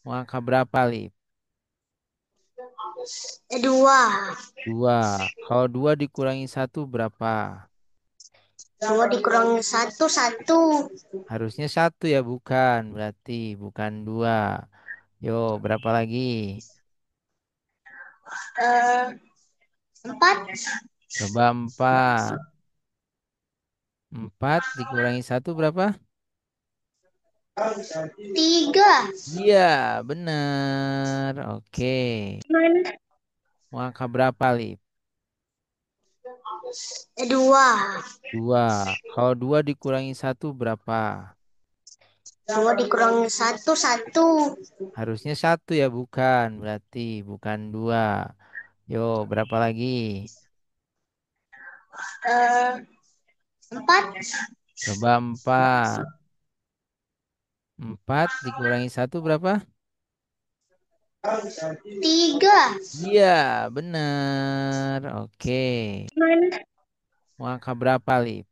Mau angka berapa, Lip? Dua. Dua. Kalau dua dikurangi satu berapa? Dua dikurangi satu, satu. Harusnya satu ya, bukan. Berarti bukan dua. Yo, berapa lagi? Eh, Empat. Coba empat. Empat dikurangi satu berapa? Tiga. Iya, bener. Oke. Mau angka berapa, Lip? Dua. Dua. Kalau dua dikurangi satu berapa? Dua dikurangi satu, satu. Harusnya satu ya, bukan. Berarti bukan dua. Yo, berapa lagi? Eh, Empat. Coba empat. Empat dikurangi satu berapa? Tiga. Iya, bener. Oke. Mau angka berapa, Lip?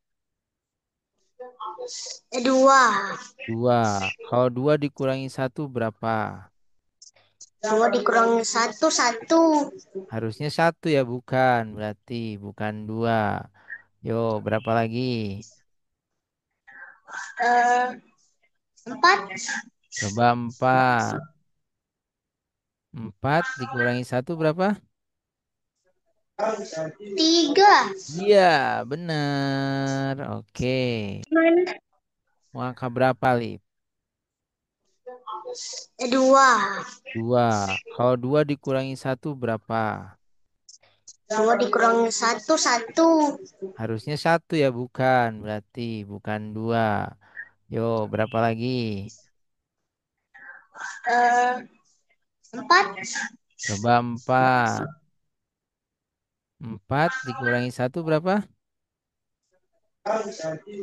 Dua. Dua. Kalau dua dikurangi satu berapa? Dua dikurangi satu, satu. Harusnya satu ya, bukan. Berarti bukan dua. Yo, berapa lagi? Eh, Empat. Coba empat. Empat dikurangi satu berapa? Tiga. Iya, bener. Oke. Mau angka berapa, Lip? Dua. Dua. Kalau dua dikurangi satu berapa? Dua dikurangi satu, satu. Harusnya satu ya, bukan. Berarti bukan dua. Yo, berapa lagi? Eh, Empat. Coba empat. Empat dikurangi satu berapa?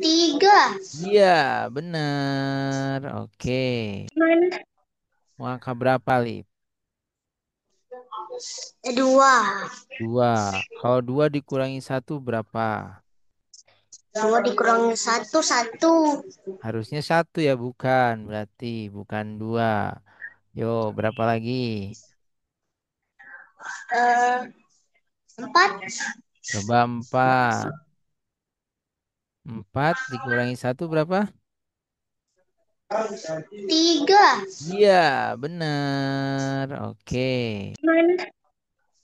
Tiga. Iya, bener. Oke. Mau angka berapa, Lip? Dua. Dua. Kalau dua dikurangi satu berapa? Dua dikurangi satu, satu. Harusnya satu ya, bukan. Berarti bukan dua. Yo, berapa lagi? Eh, Empat. Coba empat. Empat dikurangi satu berapa? Tiga. Iya, bener. Oke.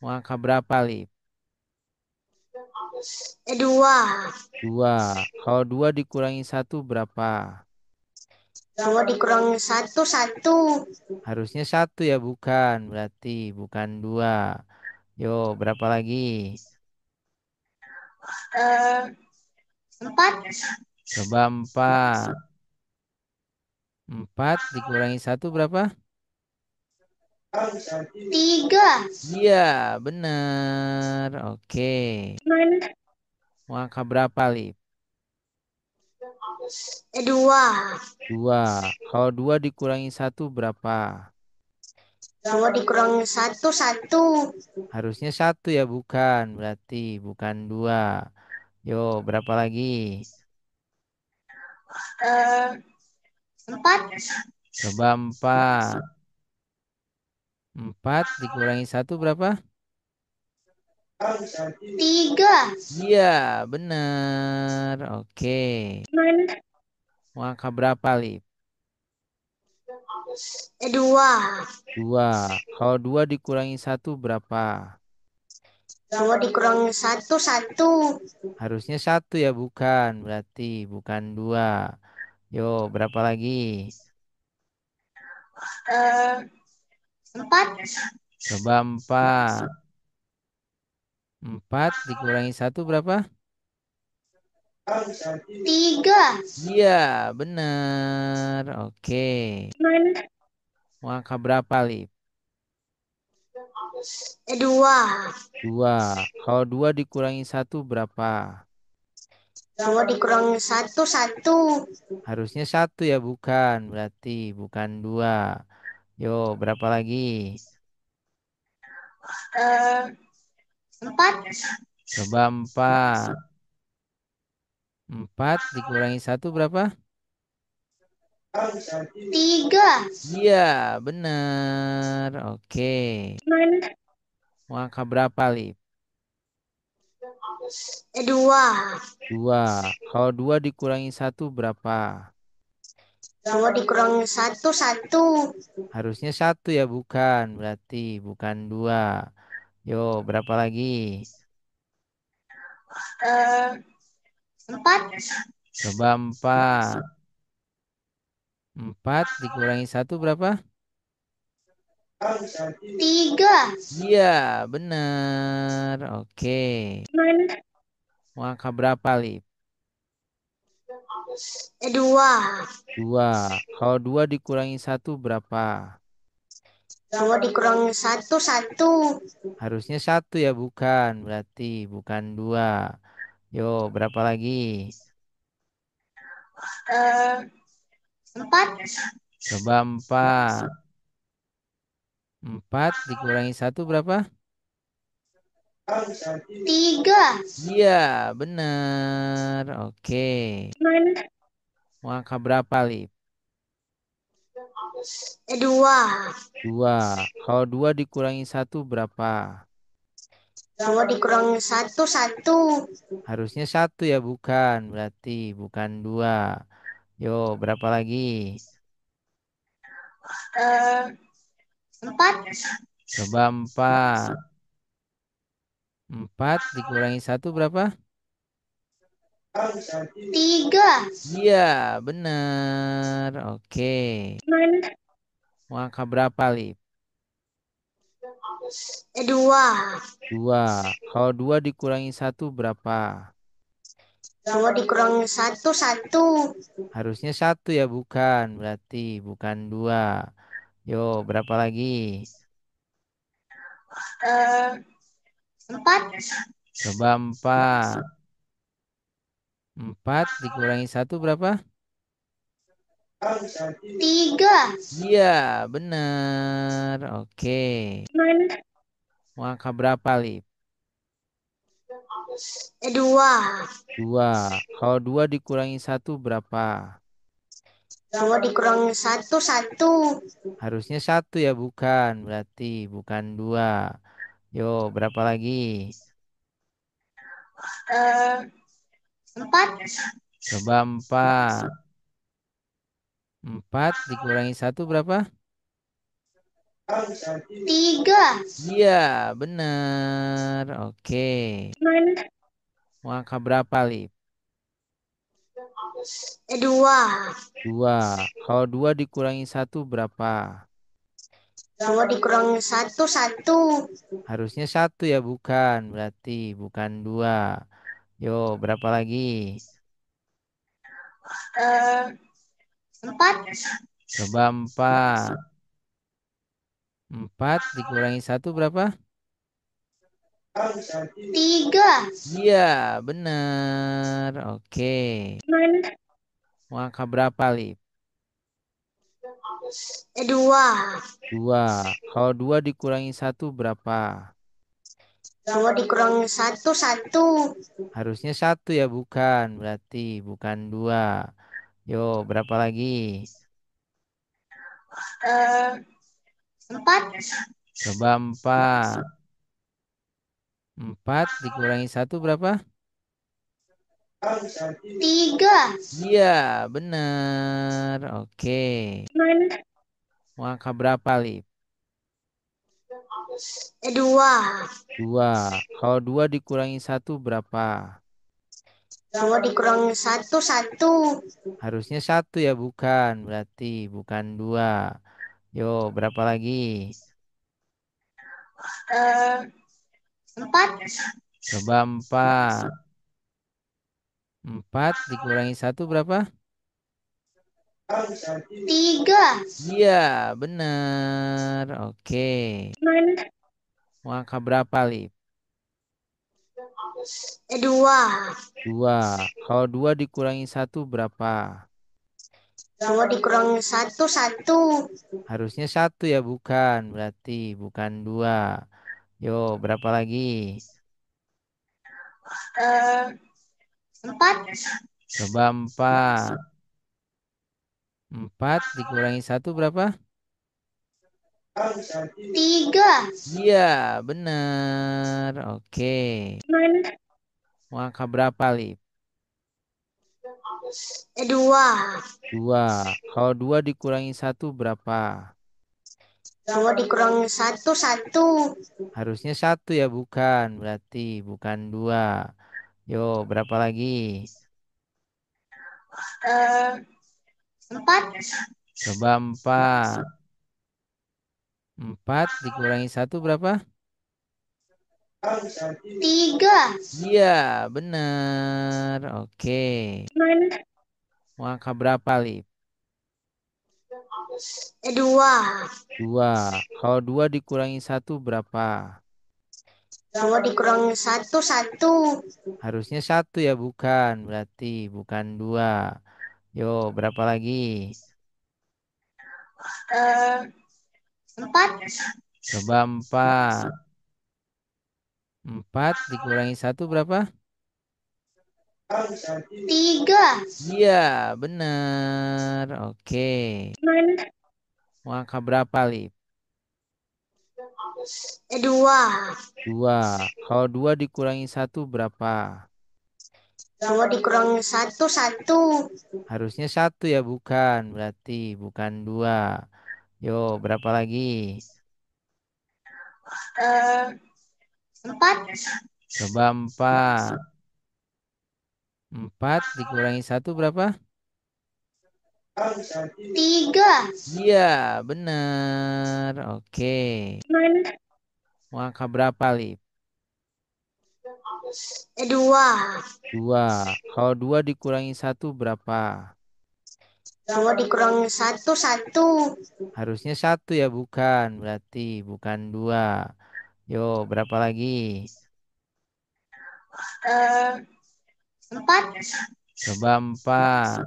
Mau angka berapa, Lip? Dua. Dua. Kalau dua dikurangi satu berapa? Dua dikurangi satu, satu. Harusnya satu ya, bukan. Berarti bukan dua. Yo, berapa lagi? Eh, Empat. Coba empat. Empat dikurangi satu berapa? Tiga. Iya, bener. Oke. Mau angka berapa, Lip? Dua. Dua. Kalau dua dikurangi satu berapa? Dua dikurangi satu, satu. Harusnya satu ya, bukan. Berarti bukan dua. Yo, berapa lagi? Eh, Empat. Coba empat. Empat dikurangi satu berapa? Tiga. Iya, bener. Oke. Mau angka berapa, Lip? Dua. Dua. Kalau dua dikurangi satu berapa? Dua dikurangi satu, satu. Harusnya satu ya, bukan. Berarti bukan dua. Yo, berapa lagi? Eh, Empat. Coba empat. Empat dikurangi satu berapa? Tiga. Iya, bener. Oke. Mau angka berapa, Lip? Dua. Dua. Kalau dua dikurangi satu berapa? Dua dikurangi satu, satu. Harusnya satu ya, bukan. Berarti bukan dua. Yo, berapa lagi? Eh, Empat. Coba empat. Empat dikurangi satu berapa? Tiga. Iya, bener. Oke. Mana? Mau angka berapa, Lip? Dua. Dua. Kalau dua dikurangi satu berapa? Dua dikurangi satu, satu. Harusnya satu ya, bukan. Berarti bukan dua. Yo, berapa lagi? Eh, Empat. Coba empat. Empat dikurangi satu berapa? Tiga. Iya, bener. Oke. Mana? Mau angka berapa, Lip? Dua. Dua. Kalau dua dikurangi satu berapa? Dua dikurangi satu, satu. Harusnya satu ya, bukan. Berarti bukan dua. Yo, berapa lagi? Eh, Empat. Coba empat. Empat dikurangi satu berapa? Tiga. Iya, bener. Oke. Mana? Mau angka berapa, Lip? Dua. Dua. Kalau dua dikurangi satu berapa? Dua dikurangi satu, satu. Harusnya satu ya, bukan. Berarti bukan dua. Yo, berapa lagi? Eh, Empat. Coba empat. Empat dikurangi satu berapa? Tiga. Iya, bener. Oke. Mana? Mau angka berapa, Lip? Dua. Dua. Kalau dua dikurangi satu berapa? Dua dikurangi satu, satu. Harusnya satu ya, bukan. Berarti bukan dua. Yo, berapa lagi? Eh, Empat. Coba empat. Empat dikurangi satu berapa? Tiga. Iya, bener. Oke. Mana? Mau angka berapa, Lip? Dua. Dua. Kalau dua dikurangi satu berapa? Dua dikurangi satu, satu. Harusnya satu ya, bukan. Berarti bukan dua. Yo, berapa lagi? Eh, Empat. Coba empat. Empat dikurangi satu berapa? Tiga. Iya, bener. Oke. Mana? Mau angka berapa, Lip? Dua. Dua. Kalau dua dikurangi satu berapa? Dua dikurangi satu, satu. Harusnya satu ya, bukan. Berarti bukan dua. Yo, berapa lagi? Eh, Empat. Coba empat. Empat dikurangi satu berapa? Tiga. Iya, bener. Oke. Mana? Mau angka berapa, Lip? Dua. Dua. Kalau dua dikurangi satu berapa? Dua dikurangi satu, satu. Harusnya satu ya, bukan. Berarti bukan dua. Yo, berapa lagi? Eh, Empat. Coba empat. Empat dikurangi satu berapa? Tiga. Iya, bener. Oke. Mana? Mau angka berapa, Lip? Dua. Dua. Kalau dua dikurangi satu berapa? Dua dikurangi satu, satu. Harusnya satu ya, bukan. Berarti bukan dua. Yo, berapa lagi? Eh, Empat. Coba empat. Empat dikurangi satu berapa? Tiga. Iya, bener. Oke. Mana? Mau angka berapa, Lip? Dua. Dua. Kalau dua dikurangi satu berapa? Dua dikurangi satu, satu. Harusnya satu ya, bukan. Berarti bukan dua. Yo, berapa lagi? Eh, Empat. Coba empat. Empat dikurangi satu berapa? Tiga. Iya, benar. Oke. Mana? Mau angka berapa, Lip? Dua. Dua. Kalau dua dikurangi satu berapa? Dua dikurangi satu, satu. Harusnya satu ya, bukan. Berarti bukan dua. Yo, berapa lagi? Eh, empat. Coba empat. Empat dikurangi satu berapa? Tiga. Iya, benar. Oke. Mana? Mau angka berapa, Lip? Dua. Dua. Kalau dua dikurangi satu berapa? Dua dikurangi satu, satu. Harusnya satu ya, bukan. Berarti bukan dua. Yo, berapa lagi? Eh, empat. Coba empat. Empat dikurangi satu berapa? Tiga. Iya, benar. Oke. Mana? Mau angka berapa, Lip? Dua. Dua. Kalau dua dikurangi satu berapa? Dua dikurangi satu, satu. Harusnya satu ya, bukan. Berarti bukan dua. Yo, berapa lagi? Eh, empat. Coba empat. Empat dikurangi satu berapa? Tiga. Iya, benar. Oke. Mana? Mau angka berapa, Lip? Dua. Dua. Kalau dua dikurangi satu berapa? Dua dikurangi satu, satu. Harusnya satu ya, bukan. Berarti bukan dua. Yo, berapa lagi? Eh, empat. Coba empat.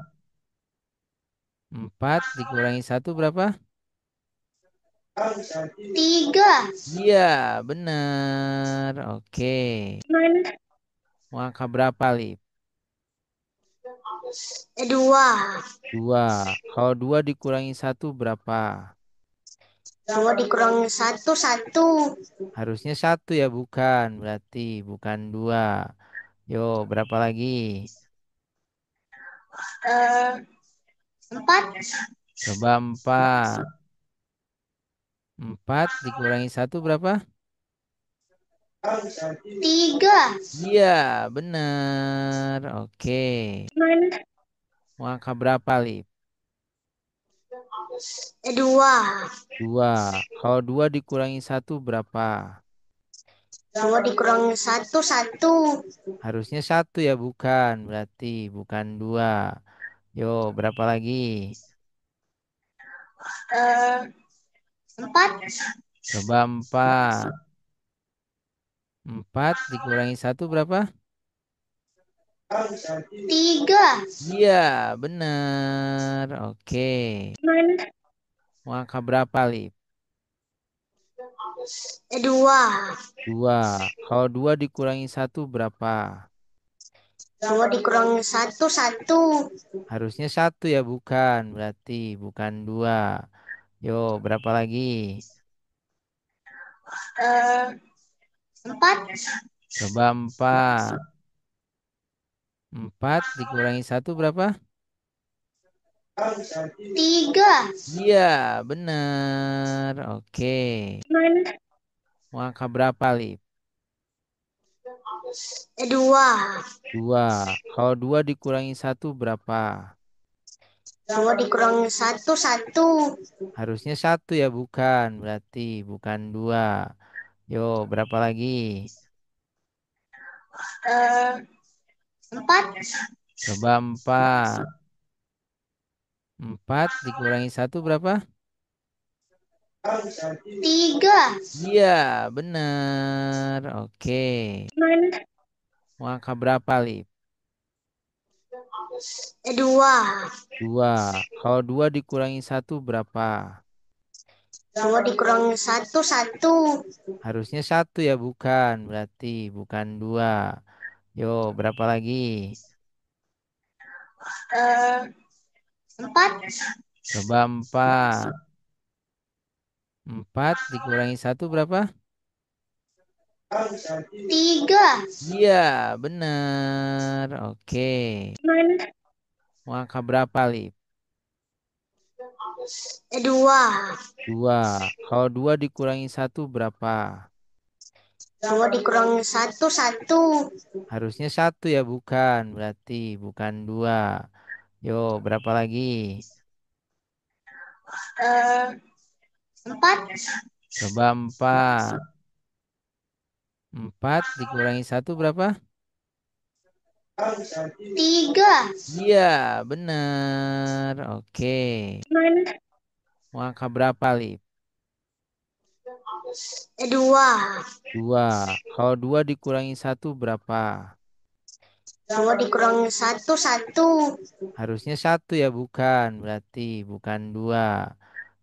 Empat dikurangi satu berapa? Tiga. Iya, benar. Oke. Mana? Mau angka berapa, Lip? Dua. Dua. Kalau dua dikurangi satu berapa? Dua dikurangi satu, satu. Harusnya satu ya, bukan. Berarti bukan dua. Yo, berapa lagi? Eh, empat. Coba empat. Empat dikurangi satu berapa? Tiga. Iya, benar. Oke. Mana? Mau angka berapa, Lip? Dua. Dua. Kalau dua dikurangi satu berapa? Dua dikurangi satu, satu. Harusnya satu ya, bukan. Berarti bukan dua. Yo, berapa lagi? Eh, empat. Coba empat. Empat dikurangi satu berapa? Tiga. Iya, benar. Oke. Mana? Mau angka berapa, Lip? Dua. Dua. Kalau dua dikurangi satu berapa? Dua dikurangi satu, satu. Harusnya satu ya, bukan. Berarti bukan dua. Yo, berapa lagi? Eh, empat. Coba empat. Empat dikurangi satu berapa? Tiga. Iya, benar. Oke. Mana? Mau angka berapa, Lip? Dua. Dua. Kalau dua dikurangi satu berapa? Dua dikurangi satu, satu. Harusnya satu ya, bukan. Berarti bukan dua. Yo, berapa lagi? Eh, empat. Coba empat. Empat dikurangi satu berapa? Tiga. Iya, benar. Oke. Mana? Mau angka berapa, Lip? Dua. Dua. Kalau dua dikurangi satu berapa? Dua dikurangi satu, satu. Harusnya satu ya, bukan. Berarti bukan dua. Yo, berapa lagi? Eh, empat. Coba 4. 4 dikurangi satu berapa? 3. Iya, bener. Oke. Man. Mau angka berapa, Lip? 2. 2. Kalau 2 dikurangi satu berapa? 2 dikurangi satu, 1. Harusnya satu ya, bukan. Berarti bukan 2. Yo, berapa lagi? Eh, 4. Coba 4. 4 dikurangi satu berapa? 3. Iya, bener. Oke. Man. Mau angka berapa, Lip? 2. 2. Kalau 2 dikurangi satu berapa? 2 dikurangi satu, 1. Harusnya satu ya, bukan. Berarti bukan 2.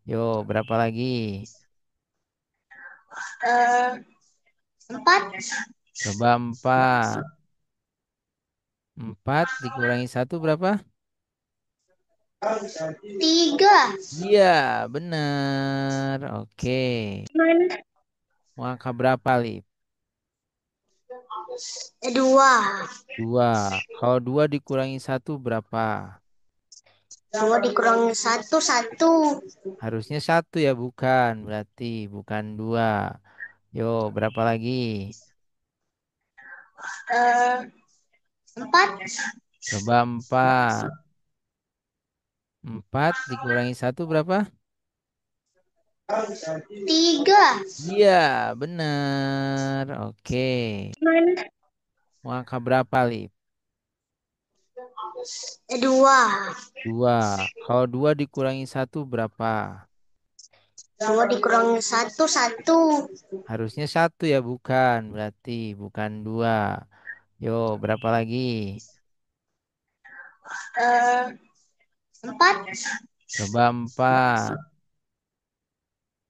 Yo, berapa lagi? Eh, 4. Coba 4. 4 dikurangi satu berapa? 3. Iya, bener. Oke. Man. Mau angka berapa, Lip? 2. 2. Kalau 2 dikurangi satu berapa? 2 dikurangi satu, 1. Harusnya satu ya, bukan. Berarti bukan 2. Yo, berapa lagi? Eh, 4. Coba 4. 4 dikurangi satu berapa? 3. Iya, bener. Oke. Man. Mau angka berapa, Lip? 2. 2. Kalau 2 dikurangi satu berapa? 2 dikurangi satu, 1. Harusnya satu ya, bukan. Berarti bukan 2. Yo, berapa lagi? Eh, 4. Coba 4.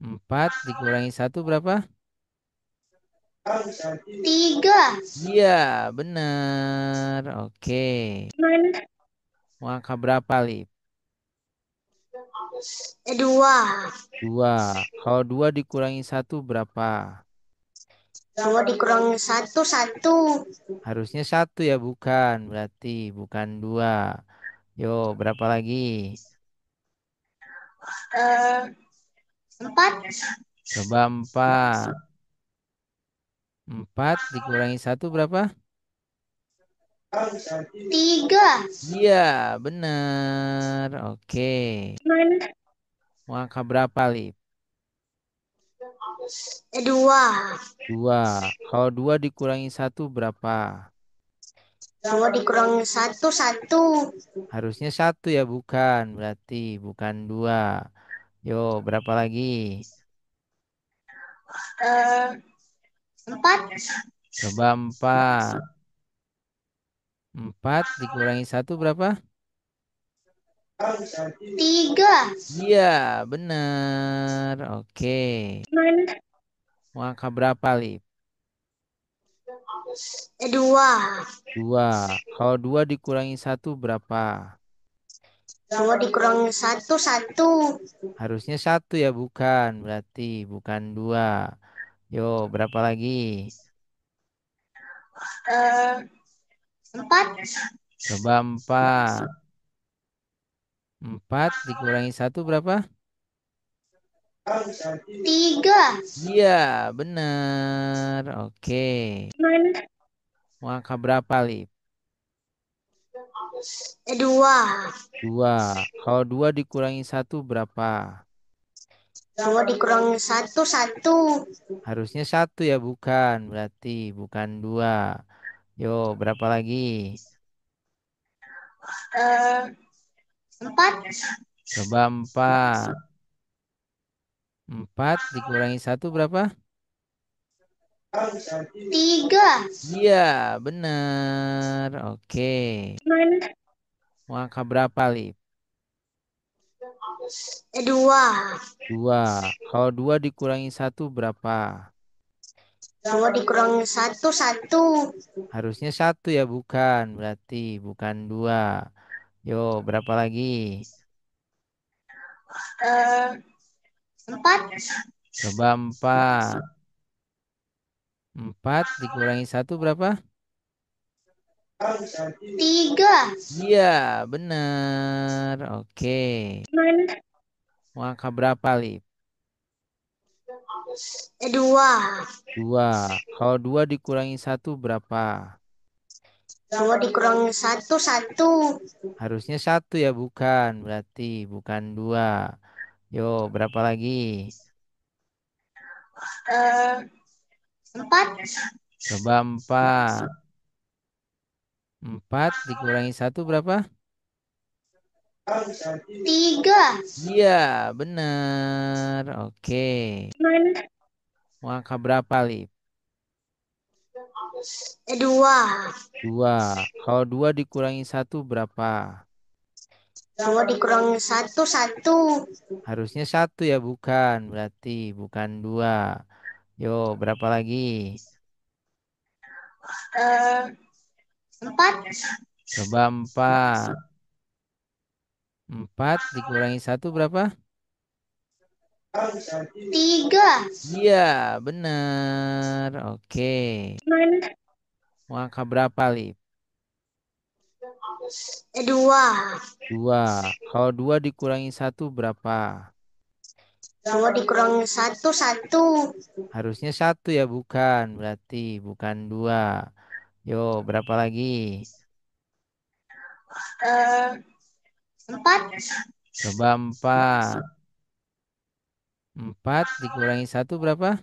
4 dikurangi satu berapa? 3. Iya, bener. Oke. Man. Mau angka berapa, Lip? 2. 2. Kalau 2 dikurangi satu berapa? 2 dikurangi satu, 1. Harusnya satu ya, bukan. Berarti bukan 2. Yo, berapa lagi? Eh, 4. Coba 4. 4 dikurangi satu berapa? 3. Iya, bener. Oke. Man. Mau angka berapa, Lip? 2. 2. Kalau 2 dikurangi satu berapa? 2 dikurangi satu, 1. Harusnya satu ya, bukan. Berarti bukan 2. Yo, berapa lagi? Eh, 4. Coba 4. 4 dikurangi satu berapa? 3. Iya, bener. Oke. Man. Mau angka berapa, Lip? 2. 2. Kalau 2 dikurangi satu berapa? 2 dikurangi satu, 1. Harusnya satu ya, bukan. Berarti bukan 2. Yo, berapa lagi? Eh, 4. Coba 4. 4 dikurangi satu berapa? 3. Iya, bener. Oke. Man. Mau angka berapa, Lip? 2. 2. Kalau 2 dikurangi satu berapa? 2 dikurangi satu, 1. Harusnya satu ya, bukan. Berarti bukan 2. Yo, berapa lagi? Eh, 4. Coba 4. 4 dikurangi satu berapa? 3. Iya, bener. Oke. Man. Mau angka berapa, Lip? 2. 2. Kalau 2 dikurangi satu berapa? 2 dikurangi satu, 1. Harusnya satu ya, bukan. Berarti bukan 2. Yo, berapa lagi? eh, empat. Coba empat. Empat dikurangi satu berapa? Tiga. Iya, benar. Oke. Mana? Mau angka berapa, Lip? Dua. Dua. Kalau dua dikurangi satu berapa? Dua dikurangi satu, satu. Harusnya satu ya, bukan. Berarti bukan dua. Yo, berapa lagi? Eh, empat. Coba empat. Empat dikurangi satu berapa? Tiga. Iya, benar. Oke. Mana? Mau angka berapa, Lip? Dua. Dua. Kalau dua dikurangi satu berapa? Dua dikurangi satu, satu. Harusnya satu ya, bukan. Berarti bukan dua. Yo, berapa lagi? Eh, empat. Coba empat. Empat dikurangi satu berapa? Tiga. Iya, benar. Oke. Mana? Mau angka berapa, Lip? Dua. Dua. Kalau dua dikurangi satu berapa? Dua dikurangi satu, satu. Harusnya satu ya, bukan. Berarti bukan dua. Yo, berapa lagi? Eh, empat. Coba empat. Empat dikurangi satu berapa?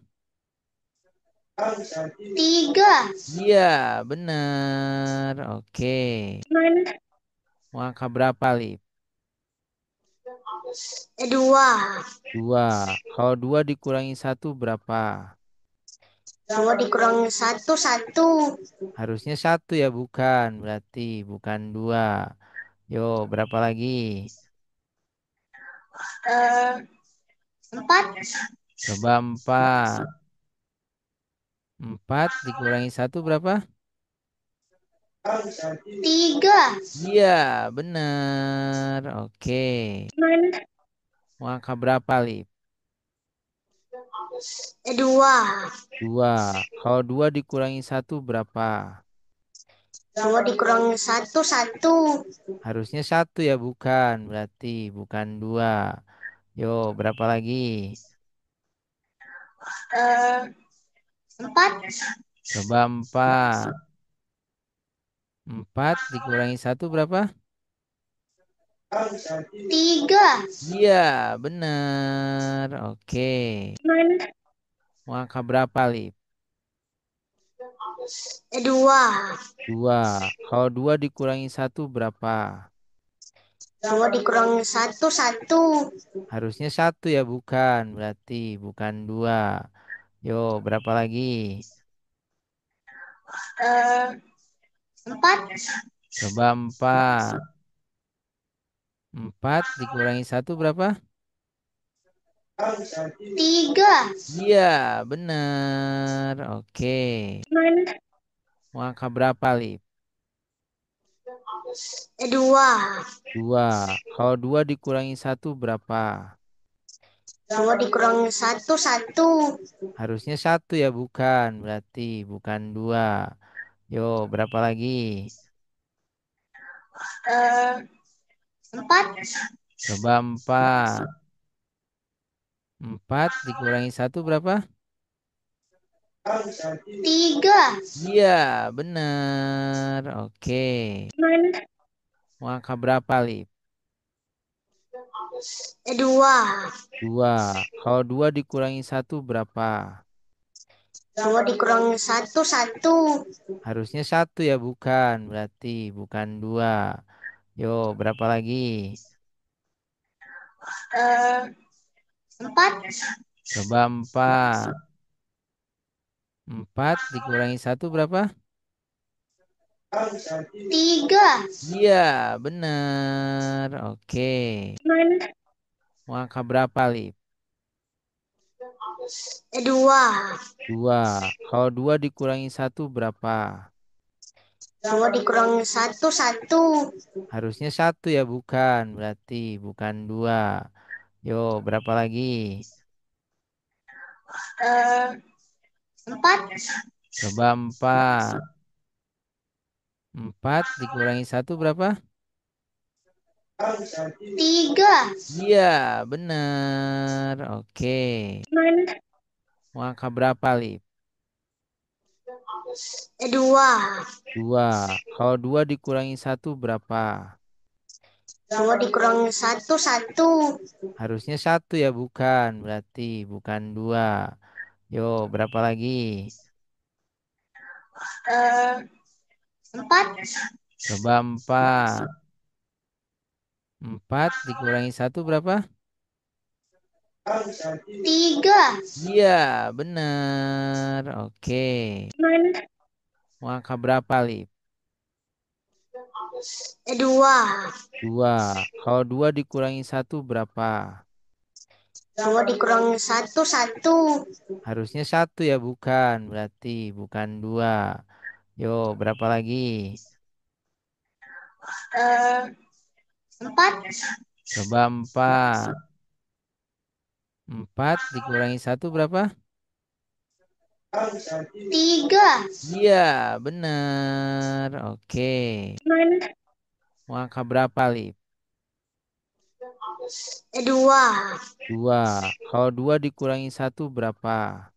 Tiga. Iya, benar. Oke. Mana? Mau angka berapa, Lip? Dua. Dua. Kalau dua dikurangi satu berapa? Dua dikurangi satu, satu. Harusnya satu ya, bukan. Berarti bukan dua. Yo, berapa lagi? Eh, empat. Coba empat. Empat dikurangi satu berapa? Tiga. Iya, benar. Oke. Mana? Mau angka berapa, Lip? Dua. Dua. Kalau dua dikurangi satu berapa? Dua dikurangi satu, satu. Harusnya satu ya, bukan. Berarti bukan dua. Yo, berapa lagi? Eh, empat. Coba empat. Empat dikurangi satu berapa? Tiga. Iya, benar. Oke. Mana? Mau angka berapa, Lip? Dua. Dua. Kalau dua dikurangi satu berapa? Dua dikurangi satu, satu. Harusnya satu ya, bukan. Berarti bukan dua. Yo, berapa lagi? Eh, empat. Coba empat. Empat dikurangi satu berapa? Tiga. Iya, benar. Oke. Mana? Mau angka berapa, Lip? Dua. Dua. Kalau dua dikurangi satu berapa? Dua dikurangi satu, satu. Harusnya satu ya, bukan. Berarti bukan dua. Yo, berapa lagi? Eh, empat. Coba empat. Empat dikurangi satu berapa? Tiga. Iya, benar. Oke. Mana? Mau angka berapa, Lip? Dua. Dua. Kalau dua dikurangi satu berapa? Dua dikurangi satu, satu. Harusnya satu ya, bukan. Berarti bukan dua. Yo, berapa lagi? Eh, empat. Coba empat. Empat dikurangi satu berapa? Tiga. Iya, benar. Oke. Mana? Mau angka berapa, Lip? Dua. Dua. Kalau dua dikurangi satu berapa? Dua dikurangi satu, satu. Harusnya satu ya, bukan. Berarti bukan dua. Yo, berapa lagi? Eh, 4. Coba 4. 4 dikurangi satu berapa? 3. Iya, bener. Oke. Man. Angka berapa, Lip? 2. 2. Kalau 2 dikurangi satu berapa? 2 dikurangi satu, 1. Harusnya satu ya, bukan. Berarti bukan 2. Yo, berapa lagi? Eh, 4. Coba 4. 4 dikurangi satu berapa? 3. Iya, bener. Oke. Man. Angka berapa, Lip? 2. 2. Kalau 2 dikurangi satu berapa? 2 dikurangi satu, 1. Harusnya satu ya, bukan. Berarti bukan 2. Yo, berapa lagi? Eh, 4. Coba 4. 4 dikurangi satu berapa? 3. Iya, bener. Oke. Man. Angka berapa, Lip? 2. 2. Kalau 2 dikurangi satu berapa?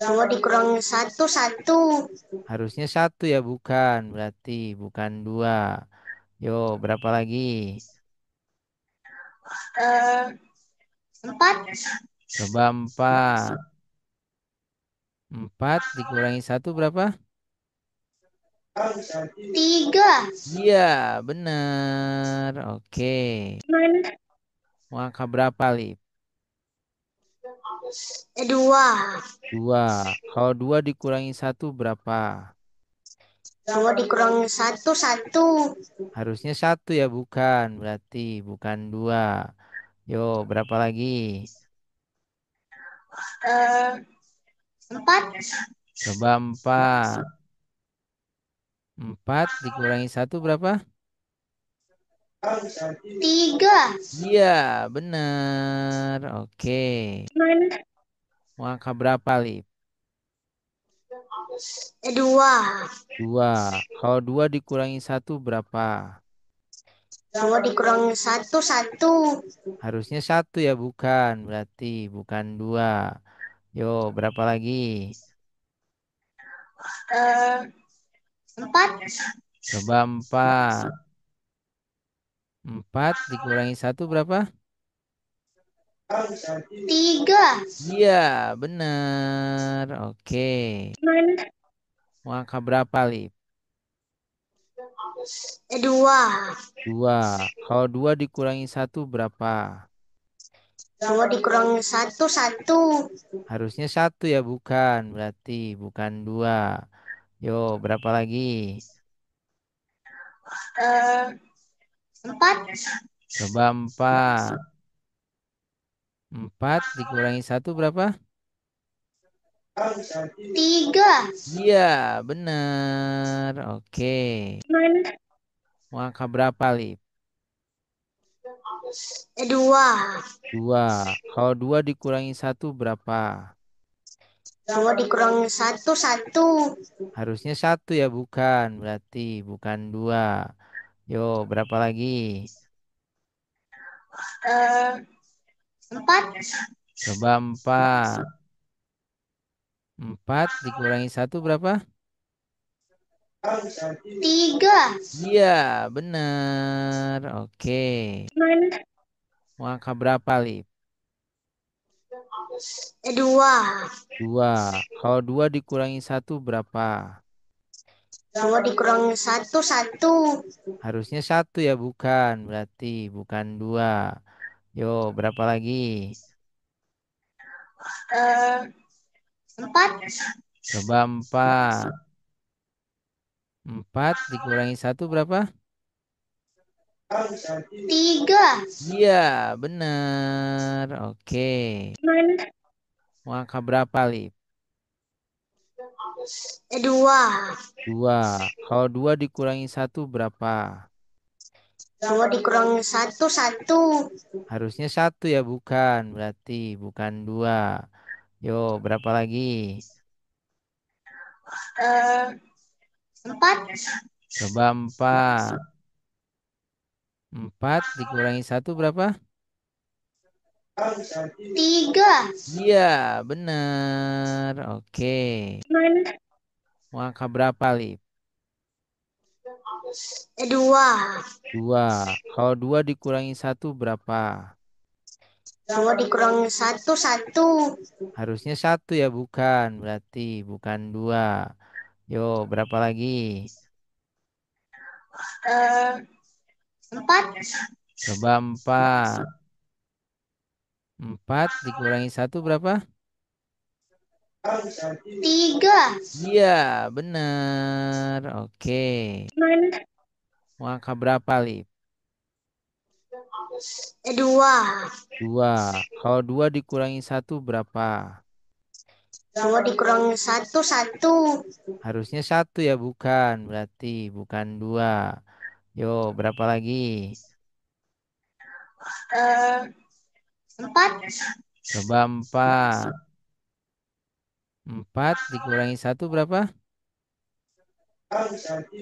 2 dikurangi satu, 1. Harusnya satu ya, bukan. Berarti bukan 2. Yo, berapa lagi? Eh, 4. Coba 4. 4 dikurangi satu berapa? 3. Iya, bener. Oke. Man. Angka berapa, Lip? 2. 2. Kalau 2 dikurangi satu berapa? 2 dikurangi satu, 1. Harusnya satu ya, bukan. Berarti bukan 2. Yo, berapa lagi? Eh, 4. Coba 4. 4 dikurangi satu berapa? 3. Iya, bener. Oke. Man. Angka berapa, Lip? 2. 2. Kalau 2 dikurangi satu berapa? 2 dikurangi satu, 1. Harusnya satu ya, bukan. Berarti bukan 2. Yo, berapa lagi? Eh, 4. Coba 4. 4 dikurangi satu berapa? 3. Iya, bener. Oke. Man. Angka berapa, Lip? 2. 2. Kalau 2 dikurangi satu berapa? 2 dikurangi satu, 1. Harusnya satu ya, bukan. Berarti bukan 2. Yo, berapa lagi? Eh, 4. Coba 4. 4 dikurangi satu berapa? 3. Iya, bener. Oke. Man. Angka berapa, Lip? 2. 2. Kalau 2 dikurangi satu berapa? 2 dikurangi satu, 1. Harusnya satu ya, bukan. Berarti bukan 2. Yo, berapa lagi? Eh, 4. Coba 4. 4 dikurangi satu berapa? 3. Iya, bener. Oke. Man. Angka berapa, Lip? 2. 2. Kalau 2 dikurangi satu berapa? 2 dikurangi satu, 1. Harusnya satu ya, bukan. Berarti bukan 2. Yo, berapa lagi? Eh, 4. Coba 4. 4 dikurangi satu berapa? 3. Iya, bener. Oke. Man. Angka berapa, Lip? 2. 2. Kalau 2 dikurangi satu berapa? Dua dikurangi satu, satu. Harusnya satu ya, bukan. Berarti bukan dua. Yo, berapa lagi? Eh, Empat. Coba empat. Empat dikurangi satu berapa? Tiga. Iya, bener. Oke. Mana? Mau angka berapa, Lip? Dua. Dua. Kalau dua dikurangi satu berapa? Dua dikurangi satu, satu. Harusnya satu ya, bukan. Berarti bukan dua. Yo, berapa lagi? Eh, Empat. Coba empat. Empat dikurangi satu berapa? Tiga. Iya, bener. Oke. Mana? Mau angka berapa, Lip? Dua. Dua. Kalau dua dikurangi satu berapa? Dua dikurangi satu, satu. Harusnya satu ya, bukan. Berarti bukan dua. Yo, berapa lagi? Eh, Empat. Coba empat. Empat dikurangi satu berapa?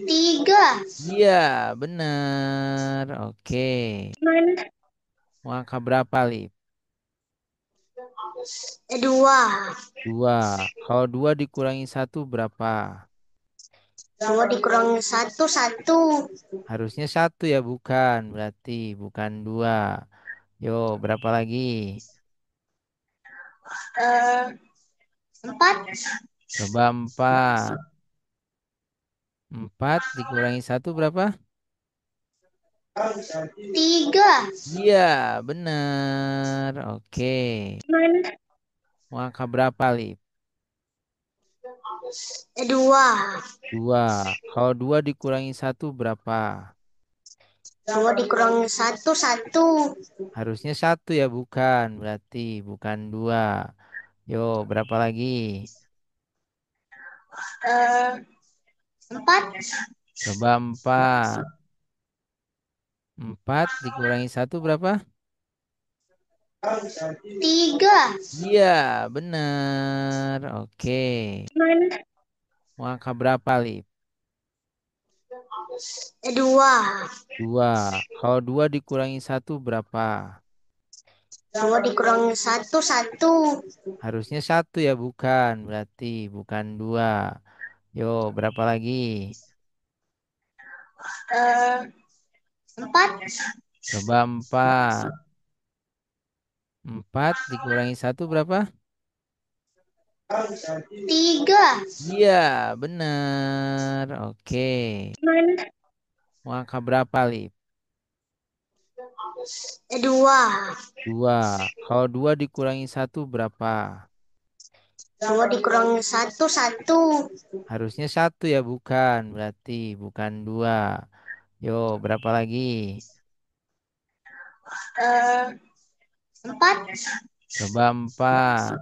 Tiga. Iya, bener. Oke. Mana? Mau angka berapa, Lip? Dua. Dua. Kalau dua dikurangi satu berapa? Dua dikurangi satu, satu. Harusnya satu ya, bukan. Berarti bukan dua. Yo, berapa lagi? Eh, Empat. Coba empat. Empat dikurangi satu berapa? Tiga. Iya, bener. Oke. Mana? Mau angka berapa, Lip? Dua. Dua. Kalau dua dikurangi satu berapa? Dua dikurangi satu, satu. Harusnya satu ya, bukan. Berarti bukan dua. Yo, berapa lagi? Eh, Empat. Coba empat. Empat dikurangi satu berapa? Tiga. Iya, bener. Oke. Mana? Mau angka berapa, Lip? Dua. Dua. Kalau dua dikurangi satu berapa? Dua dikurangi satu, satu. Harusnya satu ya, bukan. Berarti bukan dua. Yo, berapa lagi? Eh, Empat. Coba empat. Empat dikurangi satu berapa? Tiga. Iya, bener. Oke. Mana? Mau angka berapa, Lip? Dua. Dua. Kalau dua dikurangi satu berapa? Dua dikurangi satu, satu. Harusnya satu ya, bukan. Berarti bukan dua. Yo, berapa lagi? Eh, Empat. Coba empat.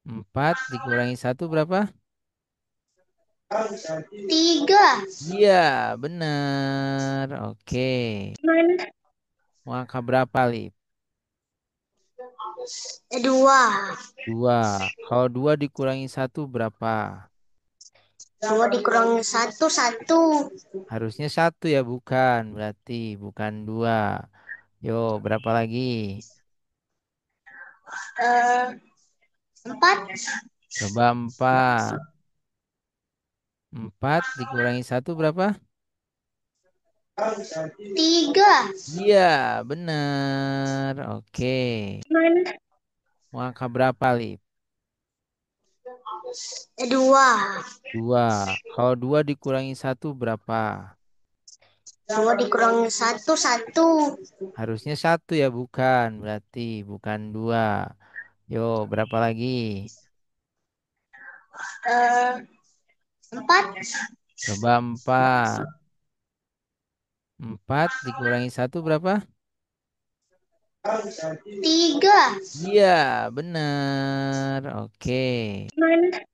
Empat dikurangi satu berapa? Tiga. Iya, bener. Oke. Mana? Mau angka berapa, Lip? Dua. Dua. Kalau dua dikurangi satu berapa? Dua dikurangi satu, satu. Harusnya satu ya, bukan. Berarti bukan dua. Yo, berapa lagi? Eh, Empat. Coba empat. Empat dikurangi satu berapa? Tiga. Iya, bener. Oke. Mana? Mau angka berapa, Lip? Dua. Dua. Kalau dua dikurangi satu berapa? Dua dikurangi satu, satu. Harusnya satu ya, bukan. Berarti bukan dua. Yo, berapa lagi? Eh, Empat. Coba empat. Empat dikurangi satu berapa? Tiga. Iya, bener. Oke. Mana?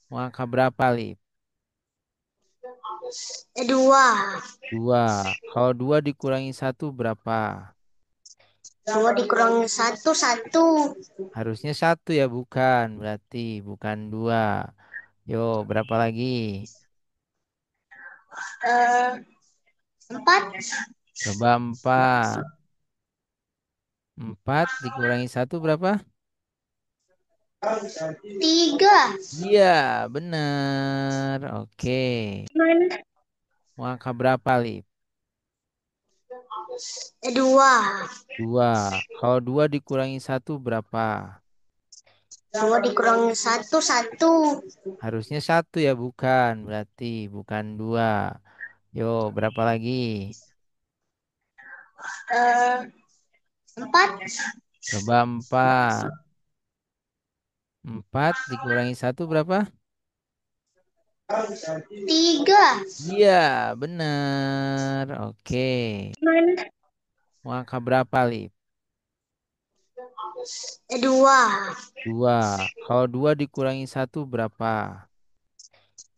Mau angka berapa, Lip? Dua. Dua. Kalau dua dikurangi satu berapa? Dua dikurangi satu, satu. Harusnya satu ya, bukan. Berarti bukan dua. Yo, berapa lagi? Eh, Empat. Coba empat. Empat dikurangi satu berapa? Tiga. Iya, benar. Oke. Mau angka berapa, Lip? Dua. Dua. Kalau dua dikurangi satu berapa? Dua dikurangi satu, satu. Harusnya satu ya, bukan. Berarti bukan dua. Yo, berapa lagi? Eh, Empat. Coba empat. Empat dikurangi satu berapa? Tiga. Iya, benar. Oke. Mau angka berapa, Lip? Dua. Dua. Kalau dua dikurangi satu berapa?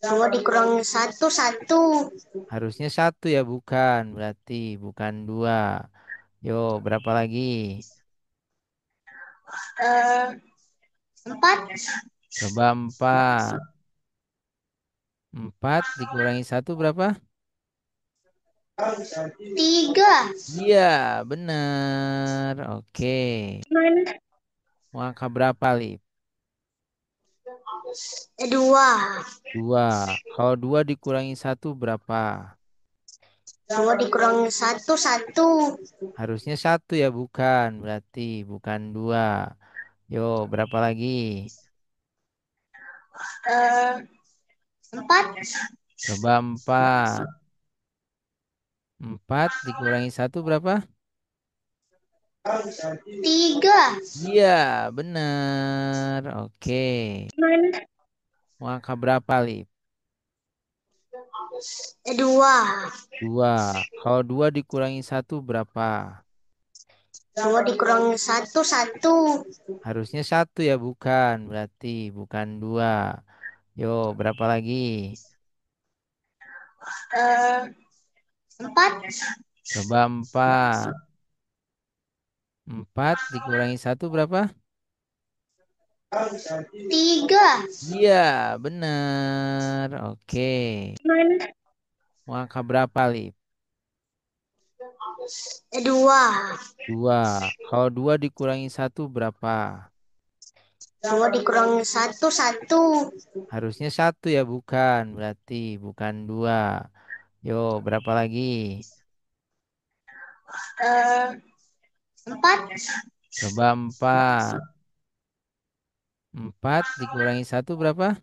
Dua dikurangi satu, satu. Harusnya satu ya, bukan. Berarti bukan dua. Yo, berapa lagi? Eh, Empat. Coba empat. Empat dikurangi satu berapa? Tiga. Iya, benar. Oke. Mau angka berapa, Lip? Dua. Dua. Kalau dua dikurangi satu berapa? Dua dikurangi satu, satu. Harusnya satu ya, bukan. Berarti bukan dua. Yo, berapa lagi? Eh, Empat. Coba empat. Empat dikurangi satu berapa? Tiga. Iya, benar. Oke. Mau angka berapa, Lip? Dua. Dua. Kalau dua dikurangi satu berapa? Dua dikurangi satu, satu. Harusnya satu ya, bukan. Berarti bukan dua. Yo, berapa lagi? Eh, Empat. Coba empat. Empat dikurangi satu berapa? Tiga. Iya, benar. Oke. Mau angka berapa, Lip? Dua. Dua. Kalau dua dikurangi satu berapa? Dua dikurangi satu, satu. Harusnya satu ya, bukan. Berarti bukan dua. Yo, berapa lagi? Eh, Empat. Coba empat. Empat dikurangi satu berapa?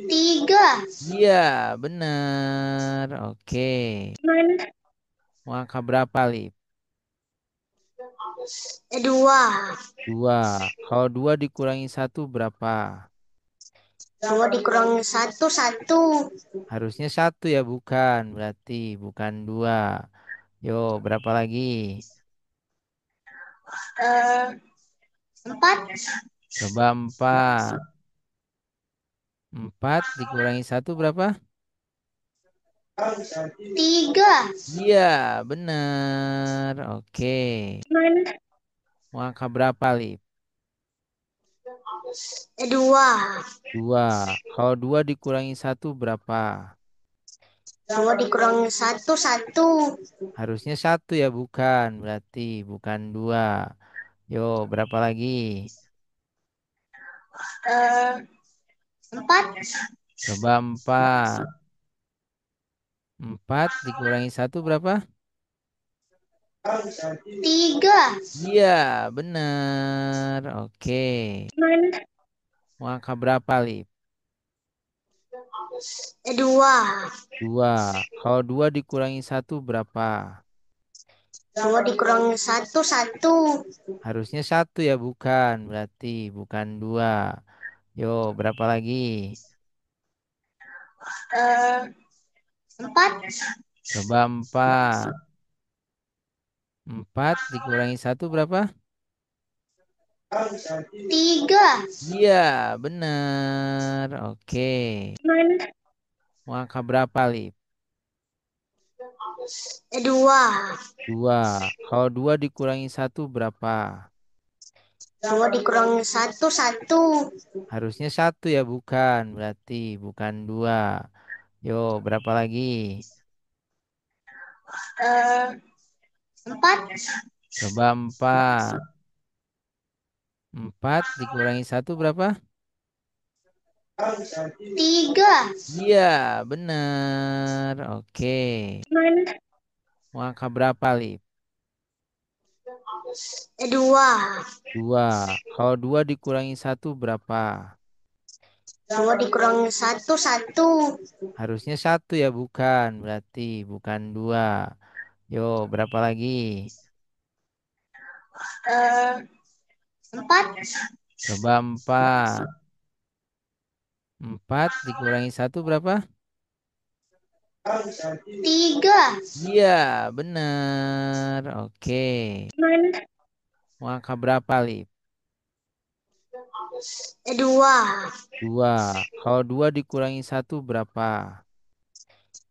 Tiga. Iya, benar. Oke. Mau angka berapa, Lip? Dua. Dua. Kalau dua dikurangi satu berapa? Dua dikurangi satu, satu. Harusnya satu ya, bukan. Berarti bukan dua. Yo, berapa lagi? Eh, Empat. Coba empat. Empat dikurangi satu berapa? Tiga. Iya, benar. Oke. Mau angka berapa, Lip? Dua. Dua. Kalau dua dikurangi satu berapa? Dua dikurangi satu, satu. Harusnya satu ya, bukan. Berarti bukan dua. Yo, berapa lagi? Eh, Empat. Coba empat. Empat dikurangi satu berapa? Tiga. Iya, benar. Oke. Mau angka berapa, Lip? Dua. Dua. Kalau dua dikurangi satu berapa? Dua dikurangi satu, satu. Harusnya satu ya, bukan. Berarti bukan dua. Yo, berapa lagi? Eh, Empat. Coba empat. Empat dikurangi satu berapa? Tiga. Iya, benar. Oke. Mau angka berapa, Lip? Dua. Dua. Kalau dua dikurangi satu berapa? Dua dikurangi satu, satu. Harusnya satu ya, bukan. Berarti bukan dua. Yo, berapa lagi? Eh, Empat. Coba empat. Empat dikurangi satu berapa? Tiga. Iya, bener. Oke. Mau angka berapa, Lip? Dua. Dua. Kalau dua dikurangi satu berapa? Dua dikurangi satu, satu. Harusnya satu ya, bukan. Berarti bukan dua. Yo, berapa lagi? Eh, Empat. Coba empat. Empat dikurangi satu berapa? Tiga. Iya, bener. Oke. Mau angka berapa, Lip? Dua. Dua. Kalau dua dikurangi satu berapa?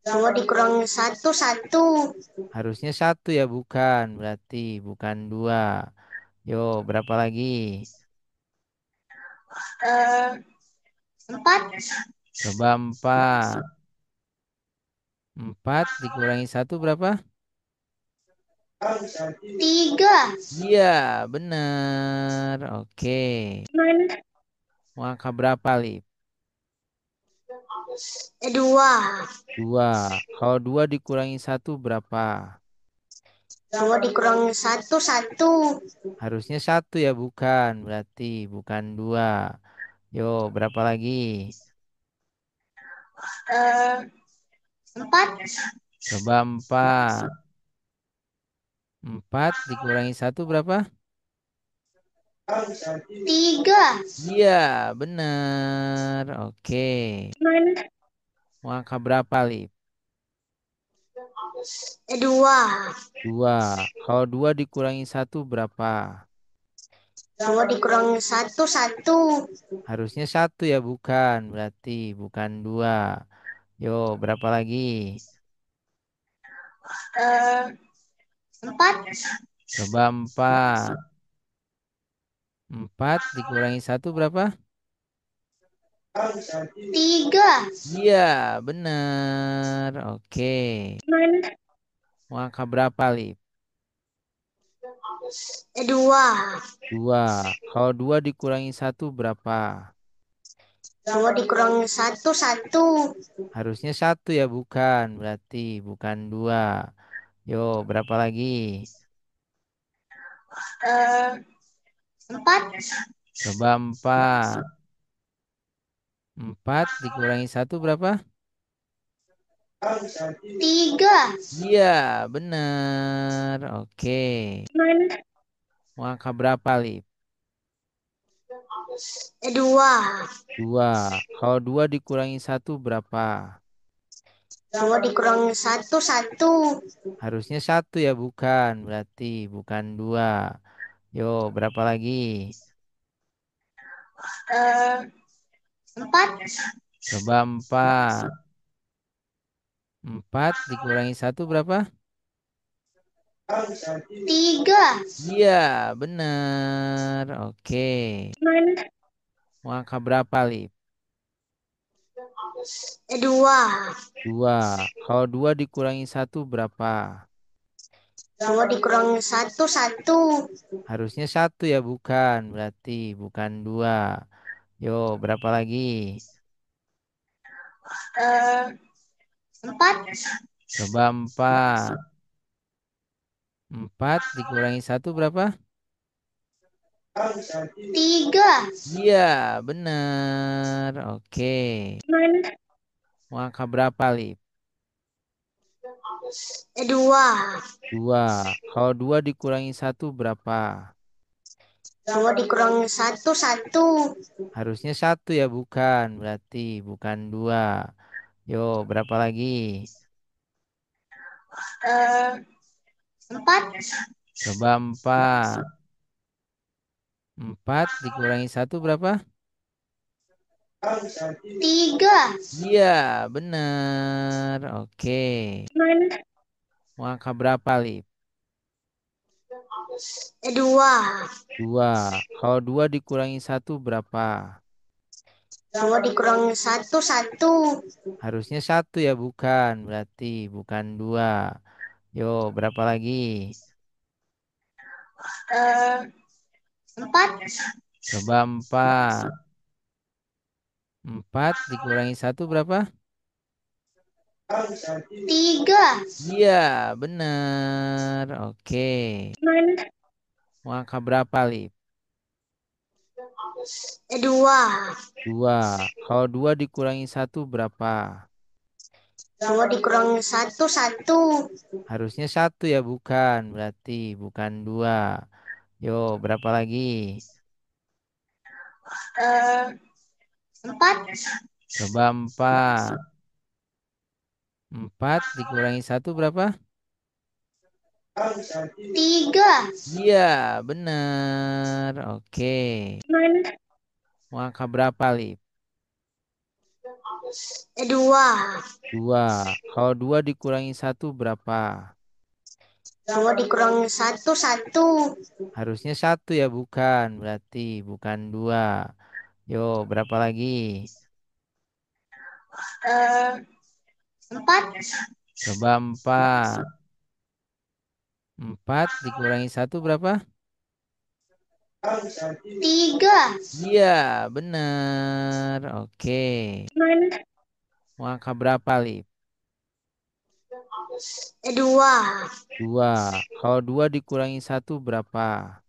Dua dikurangi satu, satu. Harusnya satu ya, bukan. Berarti bukan dua. Yo, berapa lagi? Eh, Empat. Coba empat. Empat dikurangi satu berapa? Tiga. Iya, bener. Oke. Mau angka berapa, Lip? Dua. Dua. Kalau dua dikurangi satu berapa? Dua dikurangi satu, satu. Harusnya satu ya, bukan. Berarti bukan dua. Yo, berapa lagi? Eh, Empat. Coba empat. Empat dikurangi satu berapa? Tiga. Iya, bener. Oke. Mau angka berapa, Lip? Dua. Dua. Kalau dua dikurangi satu berapa? Dua dikurangi satu, satu. Harusnya satu ya, bukan. Berarti bukan dua. Yo, berapa lagi? Eh, Empat. Coba empat. Empat dikurangi satu berapa? Tiga. Iya, bener. Oke. Mau angka berapa, Lip? Dua. Dua. Kalau dua dikurangi satu berapa? Dua dikurangi satu, satu. Harusnya satu ya, bukan. Berarti bukan dua. Yo, berapa lagi? Eh, Empat. Coba empat. Empat dikurangi satu berapa? Tiga. Iya, bener. Oke. Mau angka berapa, Lip? Dua. Dua. Kalau dua dikurangi satu berapa? Dua dikurangi satu, satu. Harusnya satu ya, bukan. Berarti bukan dua. Yo, berapa lagi? Eh, Empat. Coba empat. Empat dikurangi satu berapa? Tiga. Iya, bener. Oke. Mau angka berapa, Lip? Dua. Dua. Kalau dua dikurangi satu berapa? Dua dikurangi satu, satu. Harusnya satu ya, bukan. Berarti bukan dua. Yo, berapa lagi? Eh, Empat. Coba empat. Empat dikurangi satu berapa? Tiga. Iya, bener. Oke. Mau angka berapa, Lip? Dua. Dua. Kalau dua dikurangi satu berapa? Dua dikurangi satu, satu. Harusnya satu ya, bukan. Berarti bukan dua. Yo, berapa lagi? Eh, Empat. Coba empat. Empat dikurangi satu berapa? 3. Iya, benar. Oke. Mau angka berapa, Lip? 2. Dua. Kalau dua dikurangi satu berapa? 2 dikurangi satu, 1. Harusnya satu ya, bukan. Berarti bukan dua. Yo, berapa lagi? 4. Coba empat. Empat dikurangi satu berapa? 3. Iya, benar. Oke. Mau angka berapa, Lip? 2. Dua. Kalau dua dikurangi satu berapa? 2 dikurangi satu, 1. Harusnya satu ya, bukan. Berarti bukan dua. Yo, berapa lagi? 4. Coba empat. Empat dikurangi satu berapa? 3. Iya, benar. Oke. Mau angka berapa, Lip? 2. Dua. Kalau dua dikurangi satu berapa? 2 dikurangi satu, 1. Harusnya satu ya, bukan. Berarti bukan dua. Yo, berapa lagi? 4. Coba empat. Empat dikurangi satu berapa? 3. Iya, benar. Oke. Mau angka berapa, Lip? 2. Dua. Kalau dua dikurangi satu berapa?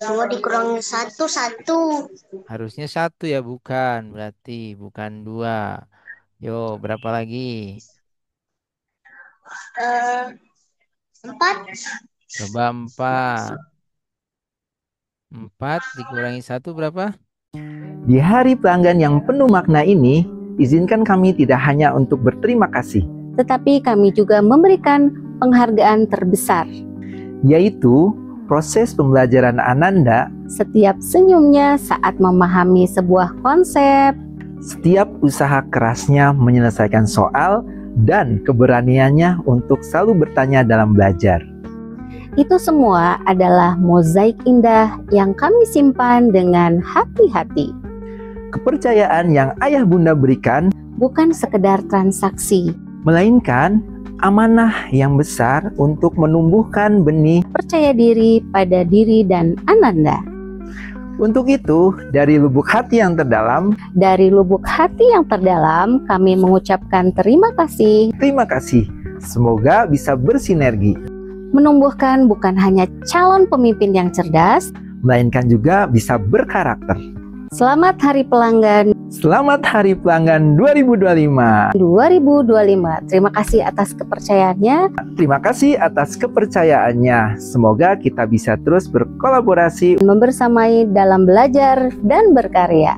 2 dikurangi satu, 1. Harusnya satu ya, bukan. Berarti bukan dua. Yo, berapa lagi? 4. Coba empat. Empat dikurangi satu berapa? Di hari pelanggan yang penuh makna ini, izinkan kami tidak hanya untuk berterima kasih, tetapi kami juga memberikan penghargaan terbesar. yaitu proses pembelajaran Ananda, Setiap senyumnya saat memahami sebuah konsep, setiap usaha kerasnya menyelesaikan soal, dan keberaniannya untuk selalu bertanya dalam belajar. itu semua adalah mozaik indah yang kami simpan dengan hati-hati. Kepercayaan yang ayah bunda berikan, Bukan sekedar transaksi, melainkan amanah yang besar untuk menumbuhkan benih. percaya diri pada diri dan Ananda. Untuk itu, dari lubuk hati yang terdalam, Dari lubuk hati yang terdalam, kami mengucapkan terima kasih, terima kasih. Semoga bisa bersinergi, menumbuhkan bukan hanya calon pemimpin yang cerdas. melainkan juga bisa berkarakter. Selamat Hari Pelanggan Selamat Hari Pelanggan 2025. 2025. Terima kasih atas kepercayaannya. Terima kasih atas kepercayaannya. Semoga kita bisa terus berkolaborasi Membersamai dalam belajar dan berkarya.